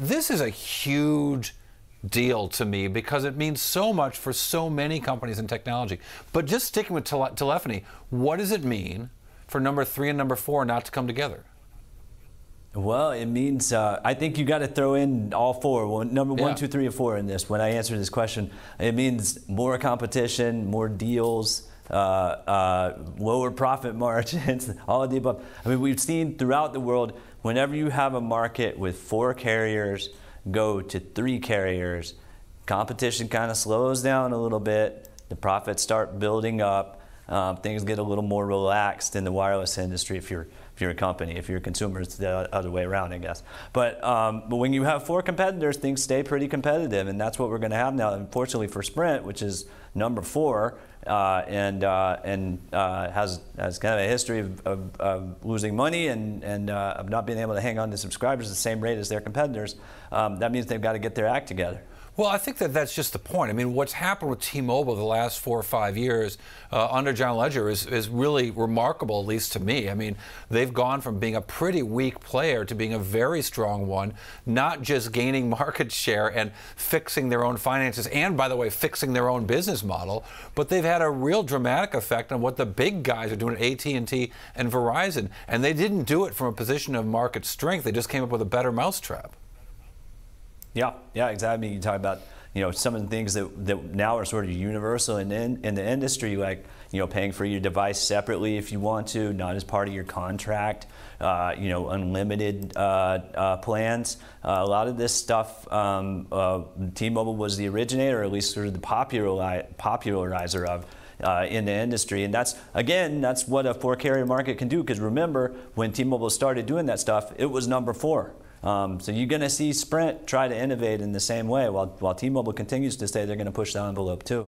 This is a huge deal to me because it means so much for so many companies in technology. But just sticking with telephony, what does it mean for number 3 and number 4 not to come together? Well, it means, I think you got to throw in all 4, number 1, 2, 3, and 4 in this. When I answer this question, it means more competition, more deals, lower profit margins, all of the above. I mean, we've seen throughout the world, whenever you have a market with 4 carriers go to 3 carriers, competition kind of slows down a little bit, the profits start building up, things get a little more relaxed in the wireless industry if you're a company. If you're a consumer, it's the other way around, I guess. But when you have 4 competitors, things stay pretty competitive, and that's what we're going to have now. Unfortunately for Sprint, which is number 4, and has kind of a history of losing money and of not being able to hang on to subscribers at the same rate as their competitors, that means they've got to get their act together. Well, I think that that's just the point. I mean, what's happened with T-Mobile the last 4 or 5 years under John Legere is really remarkable, at least to me. I mean, they've gone from being a pretty weak player to being a very strong one, not just gaining market share and fixing their own finances and, by the way, fixing their own business model, but they've had a real dramatic effect on what the big guys are doing at AT&T and Verizon. And they didn't do it from a position of market strength. They just came up with a better mousetrap. Yeah, exactly. You talk about, some of the things that now are sort of universal in the industry, like, paying for your device separately if you want to, not as part of your contract, unlimited plans. A lot of this stuff, T-Mobile was the originator, or at least sort of the popularizer of in the industry. And that's what a 4-carrier market can do, because remember, when T-Mobile started doing that stuff, it was number 4. So you're going to see Sprint try to innovate in the same way, while T-Mobile continues to say they're going to push the envelope too.